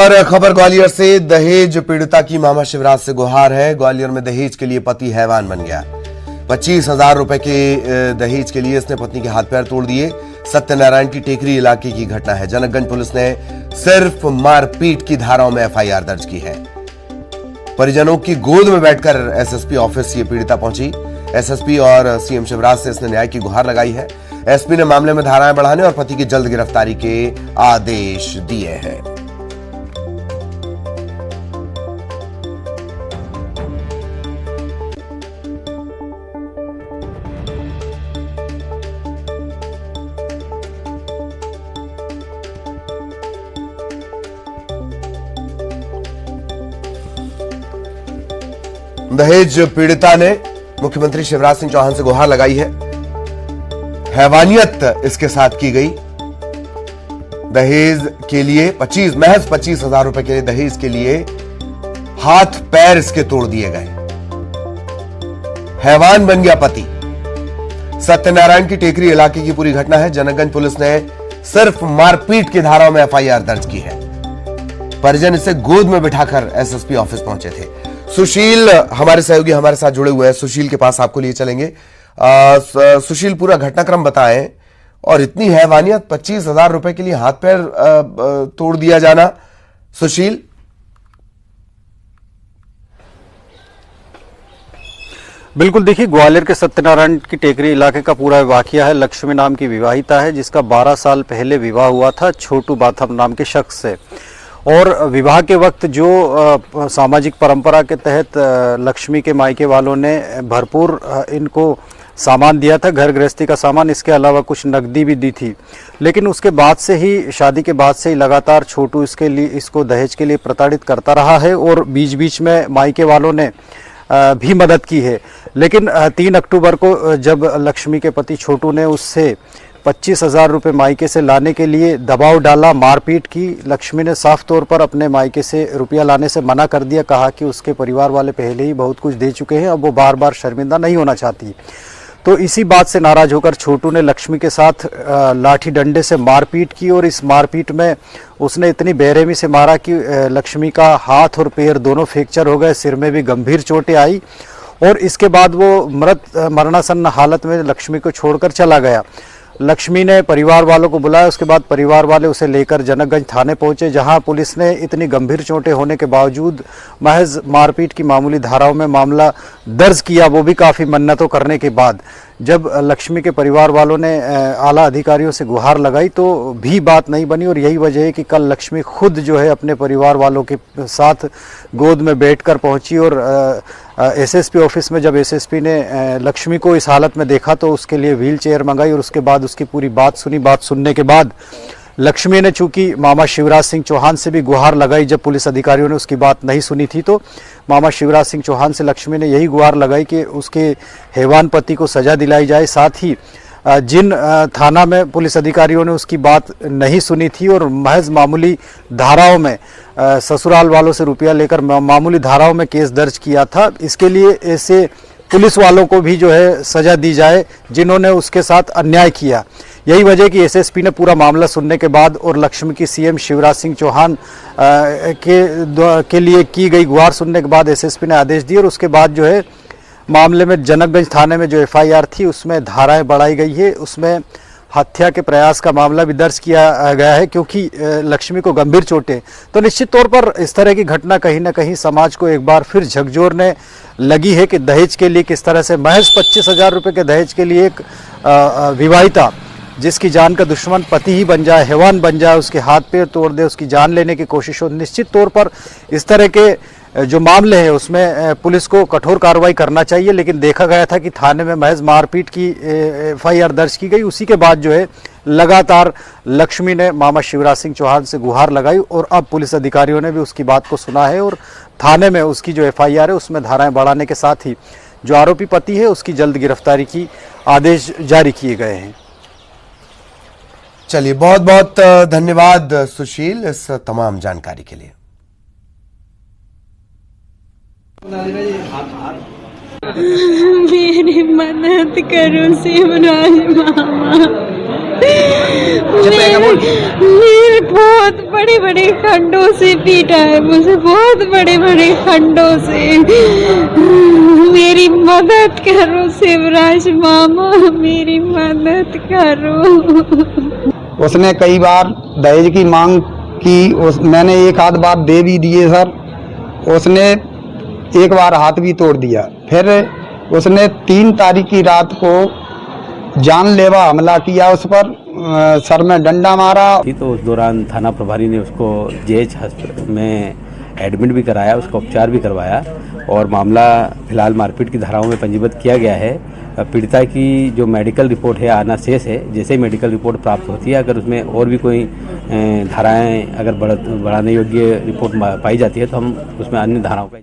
और खबर ग्वालियर से, दहेज पीड़िता की मामा शिवराज से गुहार है। ग्वालियर में दहेज के लिए पति हैवान बन गया। 25,000 रुपए के दहेज के लिए इसने पत्नी के हाथ पैर तोड़ दिए। सत्यनारायण की टेकरी इलाके की घटना है। जनकगंज पुलिस ने सिर्फ मारपीट की धाराओं में एफआईआर दर्ज की है। परिजनों की गोद में बैठकर एसएसपी ऑफिस ये पीड़िता पहुंची। एसएसपी और सीएम शिवराज से इसने न्याय की गुहार लगाई है। एसपी ने मामले में धाराएं बढ़ाने और पति की जल्द गिरफ्तारी के आदेश दिए हैं। दहेज पीड़िता ने मुख्यमंत्री शिवराज सिंह चौहान से गुहार लगाई है। हैवानियत इसके साथ की गई। दहेज के लिए महज 25,000 रुपए के लिए दहेज के लिए हाथ पैर इसके तोड़ दिए गए। हैवान बन गया पति। सत्यनारायण की टेकरी इलाके की पूरी घटना है। जनकगंज पुलिस ने सिर्फ मारपीट की धाराओं में एफआईआर दर्ज की है। परिजन इसे गोद में बिठाकर एसएसपी ऑफिस पहुंचे थे। सुशील हमारे सहयोगी हमारे साथ जुड़े हुए हैं। सुशील के पास आपको लिए चलेंगे। सुशील, पूरा घटनाक्रम बताएं। और इतनी हैवानियत, 25,000 रुपए के लिए हाथ पैर तोड़ दिया जाना। सुशील, बिल्कुल, देखिए, ग्वालियर के सत्यनारायण की टेकरी इलाके का पूरा वाकया है। लक्ष्मी नाम की विवाहिता है जिसका 12 साल पहले विवाह हुआ था छोटू बाथम नाम के शख्स से। और विवाह के वक्त जो सामाजिक परंपरा के तहत लक्ष्मी के मायके वालों ने भरपूर इनको सामान दिया था, घर गृहस्थी का सामान, इसके अलावा कुछ नकदी भी दी थी। लेकिन उसके बाद से ही, शादी के बाद से ही लगातार छोटू इसको दहेज के लिए प्रताड़ित करता रहा है। और बीच बीच में मायके वालों ने भी मदद की है। लेकिन 3 अक्टूबर को जब लक्ष्मी के पति छोटू ने उससे 25,000 रुपये मायके से लाने के लिए दबाव डाला, मारपीट की, लक्ष्मी ने साफ तौर पर अपने मायके से रुपया लाने से मना कर दिया। कहा कि उसके परिवार वाले पहले ही बहुत कुछ दे चुके हैं, अब वो बार बार शर्मिंदा नहीं होना चाहती। तो इसी बात से नाराज होकर छोटू ने लक्ष्मी के साथ लाठी डंडे से मारपीट की। और इस मारपीट में उसने इतनी बेरहमी से मारा कि लक्ष्मी का हाथ और पैर दोनों फ्रैक्चर हो गए, सिर में भी गंभीर चोटें आई। और इसके बाद वो मरणासन्न हालत में लक्ष्मी को छोड़कर चला गया। लक्ष्मी ने परिवार वालों को बुलाया। उसके बाद परिवार वाले उसे लेकर जनकगंज थाने पहुंचे, जहां पुलिस ने इतनी गंभीर चोटें होने के बावजूद महज मारपीट की मामूली धाराओं में मामला दर्ज किया, वो भी काफ़ी मन्नतों करने के बाद। जब लक्ष्मी के परिवार वालों ने आला अधिकारियों से गुहार लगाई तो भी बात नहीं बनी। और यही वजह है कि कल लक्ष्मी खुद जो है अपने परिवार वालों के साथ गोद में बैठकर पहुंची। और एसएसपी ऑफिस में जब एसएसपी ने लक्ष्मी को इस हालत में देखा तो उसके लिए व्हील चेयर मंगाई। और उसके बाद उसकी पूरी बात सुनी। बात सुनने के बाद लक्ष्मी ने, चूंकि मामा शिवराज सिंह चौहान से भी गुहार लगाई, जब पुलिस अधिकारियों ने उसकी बात नहीं सुनी थी, तो मामा शिवराज सिंह चौहान से लक्ष्मी ने यही गुहार लगाई कि उसके हैवान पति को सजा दिलाई जाए। साथ ही जिन थाना में पुलिस अधिकारियों ने उसकी बात नहीं सुनी थी और महज मामूली धाराओं में ससुराल वालों से रुपया लेकर मामूली धाराओं में केस दर्ज किया था, इसके लिए ऐसे पुलिस वालों को भी जो है सजा दी जाए जिन्होंने उसके साथ अन्याय किया। यही वजह कि एसएसपी ने पूरा मामला सुनने के बाद और लक्ष्मी की सीएम शिवराज सिंह चौहान के लिए की गई गुहार सुनने के बाद एसएसपी ने आदेश दिए। और उसके बाद जो है मामले में जनकगंज थाने में जो एफआईआर थी उसमें धाराएं बढ़ाई गई है। उसमें हत्या के प्रयास का मामला भी दर्ज किया गया है, क्योंकि लक्ष्मी को गंभीर चोटें। तो निश्चित तौर पर इस तरह की घटना कहीं ना कहीं समाज को एक बार फिर झकझोरने लगी है कि दहेज के लिए किस तरह से महज 25,000 रुपये के दहेज के लिए एक विवाहिता जिसकी जान का दुश्मन पति ही बन जाए, हैवान बन जाए, उसके हाथ पैर तोड़ दे, उसकी जान लेने की कोशिश हो। निश्चित तौर पर इस तरह के जो मामले हैं उसमें पुलिस को कठोर कार्रवाई करना चाहिए। लेकिन देखा गया था कि थाने में महज मारपीट की एफआईआर दर्ज की गई। उसी के बाद जो है लगातार लक्ष्मी ने मामा शिवराज सिंह चौहान से गुहार लगाई। और अब पुलिस अधिकारियों ने भी उसकी बात को सुना है और थाने में उसकी जो एफआईआर है उसमें धाराएं बढ़ाने के साथ ही जो आरोपी पति है उसकी जल्द गिरफ्तारी की आदेश जारी किए गए हैं। चलिए, बहुत बहुत धन्यवाद सुशील इस तमाम जानकारी के लिए। मेरी मदद करो शिवराज मामा। मेरे बहुत बड़े बड़े खंडों से पीटा है मुझे, बहुत बड़े बड़े खंडों से। मेरी मदद करो शिवराज मामा, मेरी मदद करो। उसने कई बार दहेज की मांग की, मैंने एक आध बार दे भी दिए सर। उसने एक बार हाथ भी तोड़ दिया। फिर उसने 3 तारीख की रात को जानलेवा हमला किया उस पर, सर में डंडा मारा। तो उस दौरान थाना प्रभारी ने उसको जेएच हॉस्पिटल में एडमिट भी कराया, उसका उपचार भी करवाया और मामला फिलहाल मारपीट की धाराओं में पंजीबद्ध किया गया है। पीड़िता की जो मेडिकल रिपोर्ट है आना शेष है। जैसे ही मेडिकल रिपोर्ट प्राप्त होती है, अगर उसमें और भी कोई धाराएं अगर बढ़ाने योग्य रिपोर्ट पाई जाती है तो हम उसमें अन्य धाराओं का